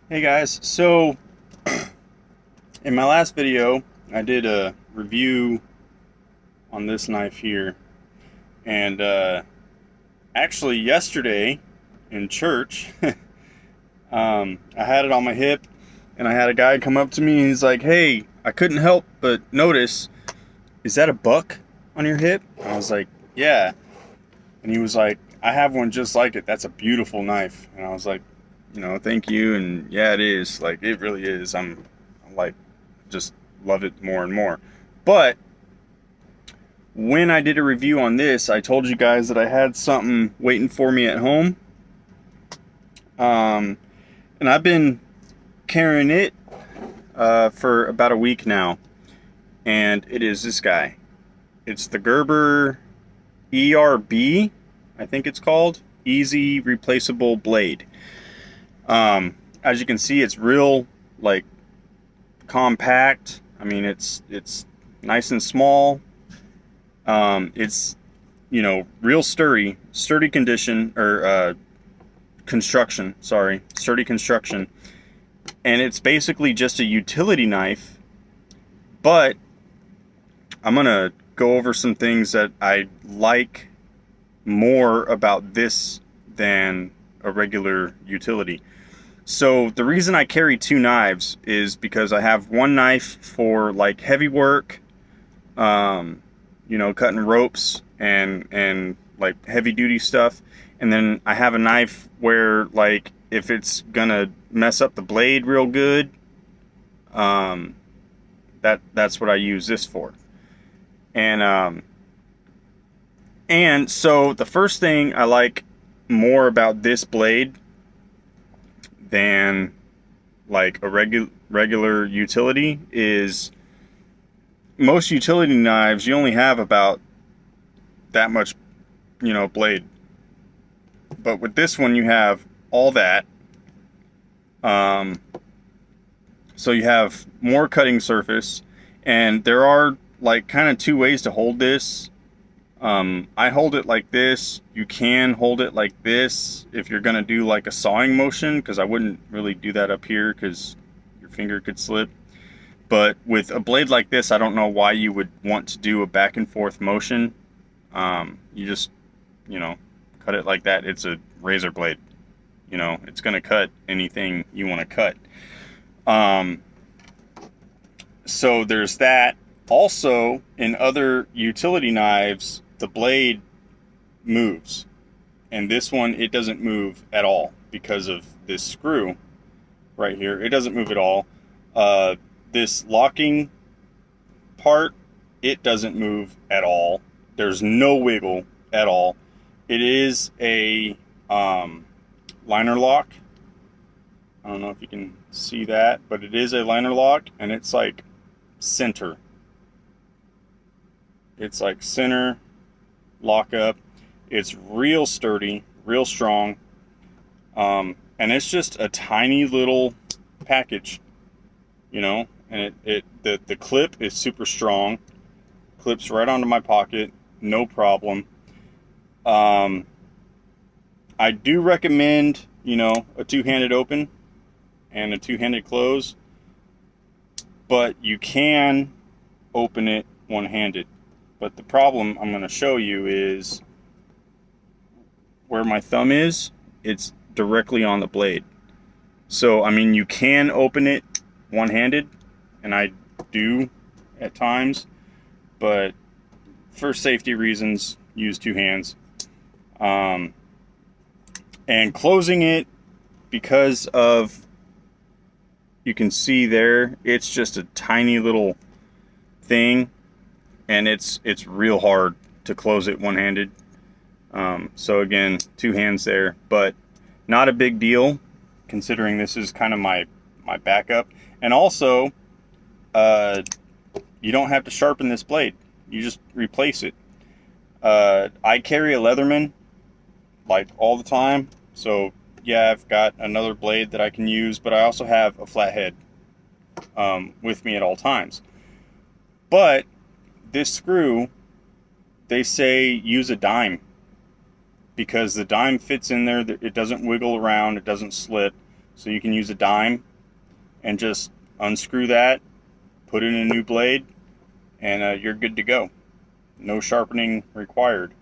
Hey guys, so in my last video I did a review on this knife here, and actually yesterday in church I had it on my hip and I had a guy come up to me and he's like, "Hey, I couldn't help but notice, is that a buck on your hip?" And I was like, "Yeah." And he was like, "I have one just like it. That's a beautiful knife." And I was like, "Thank you." And yeah, it is. Like, it really is. I'm like, just love it more and more. But when I did a review on this, I told you guys that I had something waiting for me at home. Um, and I've been carrying it for about a week now. And it is this guy. It's the Gerber ERB, I think it's called. Easy Replaceable Blade. As you can see, it's real, like, compact. I mean, it's nice and small. It's real sturdy condition, or construction. Sorry, sturdy construction. And it's basically just a utility knife. But I'm gonna go over some things that I like more about this than a regular utility. So the reason I carry two knives is because I have one knife for like heavy work, cutting ropes and like heavy duty stuff. And then I have a knife where, like, if it's gonna mess up the blade real good, that's what I use this for. And so the first thing I like more about this blade than like a regular utility is, most utility knives, you only have about that much, blade. But with this one, you have all that. So you have more cutting surface, and there are like kind of two ways to hold this. I hold it like this. You can hold it like this if you're gonna do like a sawing motion, because I wouldn't really do that up here because your finger could slip. But with a blade like this, I don't know why you would want to do a back and forth motion. You just, cut it like that. It's a razor blade. It's gonna cut anything you want to cut. So there's that. Also, in other utility knives, the blade moves. And this one, it doesn't move at all because of this screw right here. It doesn't move at all. This locking part, it doesn't move at all. There's no wiggle at all. It is a liner lock. I don't know if you can see that, but it is a liner lock, and it's like center. It's like center lock up. It's real sturdy, real strong, and it's just a tiny little package, and the clip is super strong. Clips right onto my pocket, no problem. I do recommend, a two-handed open and a two-handed close, but you can open it one-handed. But the problem I'm going to show you is where my thumb is, it's directly on the blade. So, I mean, you can open it one-handed, and I do at times, but for safety reasons, use two hands. And closing it, because of, you can see there, it's just a tiny little thing, and it's real hard to close it one-handed. So again, two hands there, but not a big deal considering this is kind of my backup. And also, you don't have to sharpen this blade. You just replace it. I carry a Leatherman like all the time, so yeah, I've got another blade that I can use, but I also have a flathead with me at all times. But this screw, they say use a dime, because the dime fits in there. It doesn't wiggle around, it doesn't slip. So you can use a dime and just unscrew that, put in a new blade, and you're good to go. No sharpening required.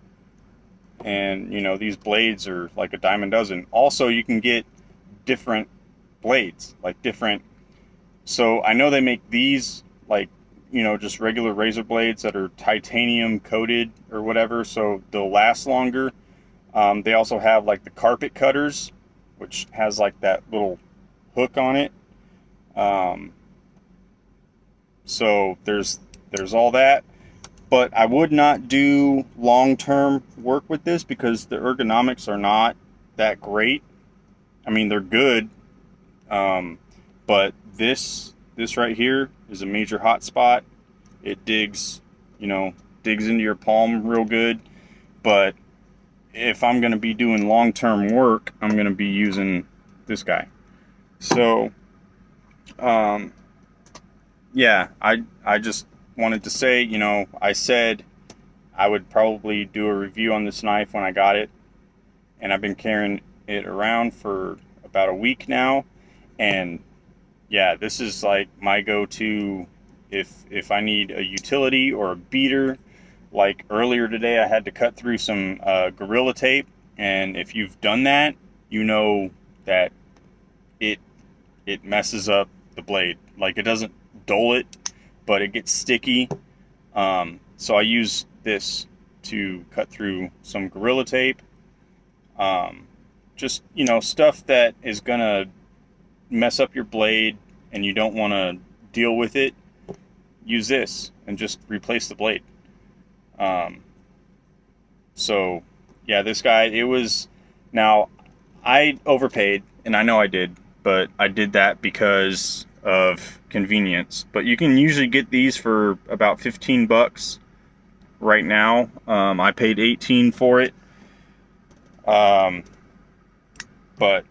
And you know, these blades are like a dime a dozen. Also, you can get different blades, like different. So I know they make these like, you know, just regular razor blades that are titanium coated or whatever, so they'll last longer. They also have like the carpet cutters, which has like that little hook on it. So there's all that. But I would not do long-term work with this because the ergonomics are not that great. I mean, they're good, but this right here is a major hot spot. It digs, you know, digs into your palm real good. But if I'm going to be doing long-term work, I'm going to be using this guy. So, yeah, I just wanted to say, you know, I said I would probably do a review on this knife when I got it, and I've been carrying it around for about a week now, and yeah, this is like my go-to if I need a utility or a beater. Like earlier today, I had to cut through some Gorilla tape, and if you've done that, you know that it messes up the blade. Like, it doesn't dull it, but it gets sticky. So I use this to cut through some Gorilla tape. Just, you know, stuff that is gonna mess up your blade and you don't want to deal with it. Use this and just replace the blade. So yeah, this guy, it was, now I overpaid, and I know I did, but I did that because of convenience. But you can usually get these for about 15 bucks right now. I paid 18 for it. But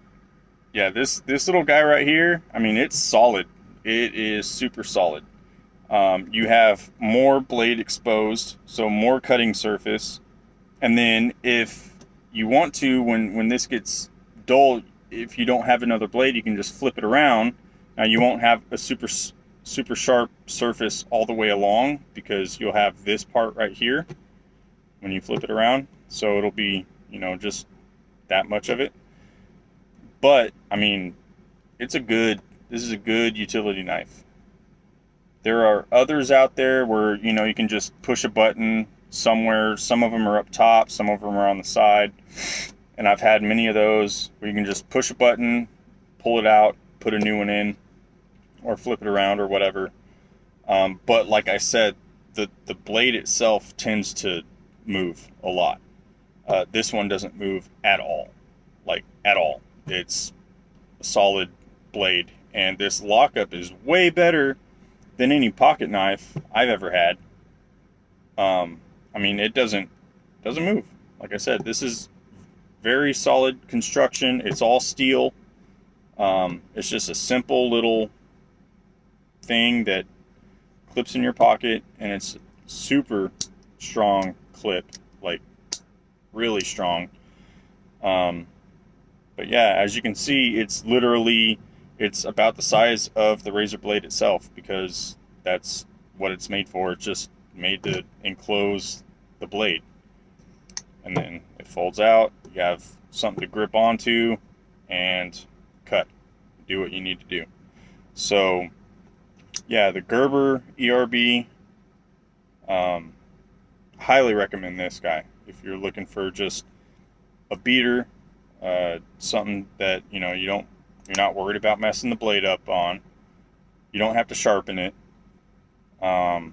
yeah, this little guy right here, I mean, it's solid. It is super solid. You have more blade exposed, so more cutting surface. And then if you want to, when this gets dull, if you don't have another blade, you can just flip it around. Now you won't have a super sharp surface all the way along, because you'll have this part right here when you flip it around. So it'll be, you know, just that much of it. But I mean, this is a good utility knife. There are others out there where, you know, you can just push a button somewhere. Some of them are up top, some of them are on the side. And I've had many of those where you can just push a button, pull it out, put a new one in, or flip it around or whatever. But like I said, the blade itself tends to move a lot. This one doesn't move at all, like at all. It's a solid blade, and this lockup is way better than any pocket knife I've ever had. I mean, it doesn't move. Like I said, this is very solid construction. It's all steel. It's just a simple little thing that clips in your pocket, and it's super strong clip, like really strong. But yeah, as you can see, it's about the size of the razor blade itself, because that's what it's made for. It's just made to enclose the blade, and then it folds out. You have something to grip onto and cut, do what you need to do. So yeah, the Gerber EAB, highly recommend this guy if you're looking for just a beater, something that, you know, you're not worried about messing the blade up on. You don't have to sharpen it, and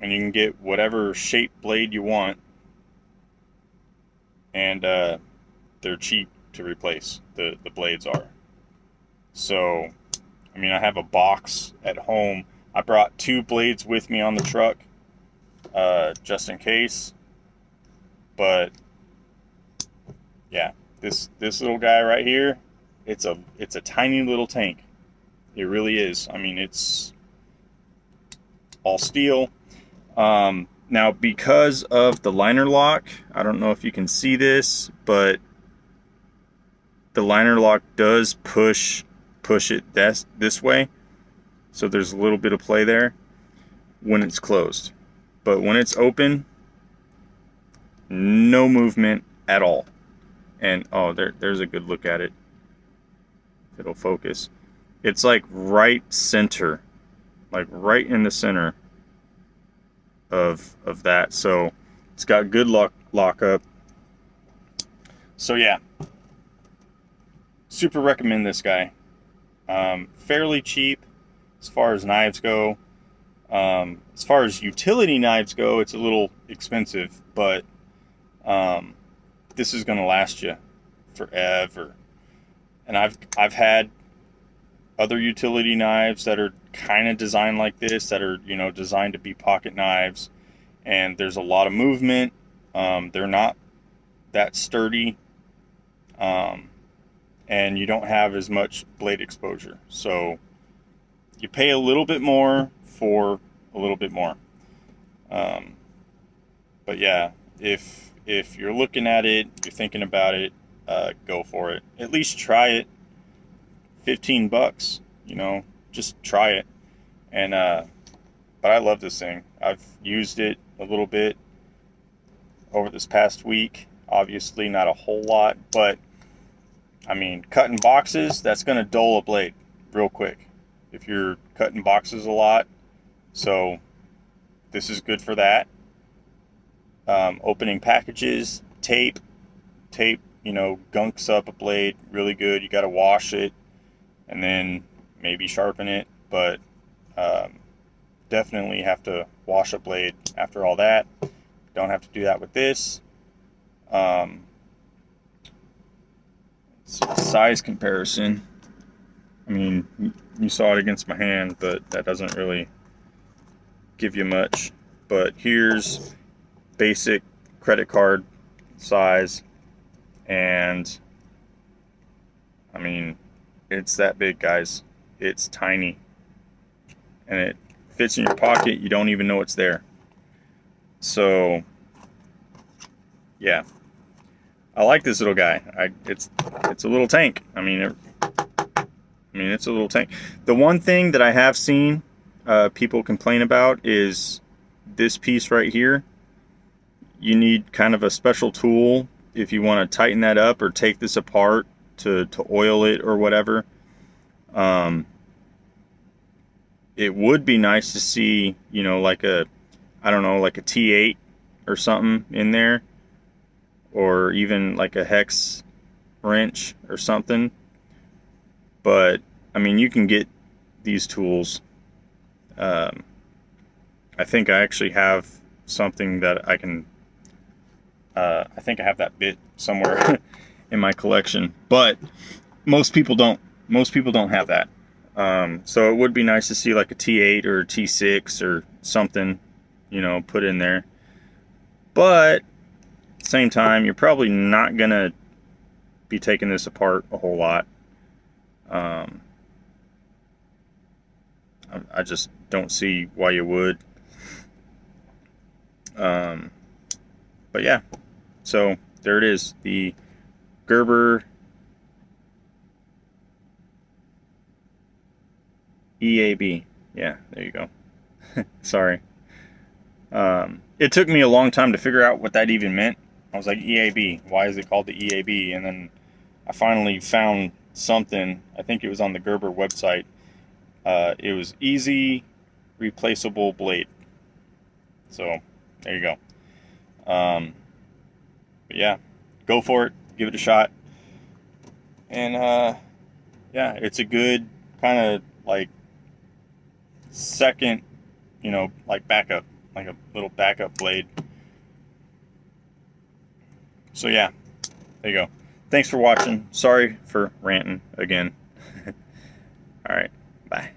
you can get whatever shape blade you want, and they're cheap to replace. The blades are. So I mean, I have a box at home. I brought 2 blades with me on the truck, just in case. But yeah, this little guy right here, it's a tiny little tank. It really is. I mean, it's all steel. Now, because of the liner lock, I don't know if you can see this, but the liner lock does push push it this way. So there's a little bit of play there when it's closed. But when it's open, no movement at all. And oh, there's a good look at it. It'll focus. It's like right center, like right in the center of that. So it's got good lock up. So yeah, super recommend this guy. Fairly cheap as far as knives go. As far as utility knives go, it's a little expensive, but this is going to last you forever. And I've had other utility knives that are kind of designed like this, that are, you know, designed to be pocket knives, and there's a lot of movement. They're not that sturdy, and you don't have as much blade exposure. So you pay a little bit more for a little bit more. But yeah, if you're looking at it, you're thinking about it, go for it. At least try it. $15, you know, just try it. And but I love this thing. I've used it a little bit over this past week. Obviously not a whole lot, but I mean, cutting boxes, that's going to dull a blade real quick if you're cutting boxes a lot. So this is good for that. Opening packages, tape, you know, gunks up a blade really good. You got to wash it and then maybe sharpen it, but definitely have to wash a blade after all that. Don't have to do that with this. Size comparison. I mean, you saw it against my hand, but that doesn't really give you much. But here's basic credit card size, and I mean, it's that big, guys. It's tiny, and it fits in your pocket. You don't even know it's there. So yeah, I like this little guy. It's a little tank. I mean, it's a little tank. The one thing that I have seen people complain about is this piece right here. You need kind of a special tool if you want to tighten that up or take this apart to oil it or whatever. It would be nice to see, you know, like a, I don't know, like a T8 or something in there, or even like a hex wrench or something. But I mean, you can get these tools. I think I actually have something that I can, I think I have that bit somewhere in my collection, but most people don't. Most people don't have that. So it would be nice to see like a T8 or a T6 or something, you know, put in there. But at the same time, you're probably not gonna be taking this apart a whole lot. I just don't see why you would. But yeah, so there it is, the Gerber EAB. Yeah, there you go. Sorry. It took me a long time to figure out what that even meant. I was like, EAB, why is it called the EAB? And then I finally found something. I think it was on the Gerber website. It was easy replaceable blade. So there you go. But yeah, go for it, give it a shot. And yeah, it's a good kind of like second, you know, like backup, like a little backup blade. So yeah, there you go. Thanks for watching. Sorry for ranting again. All right, bye.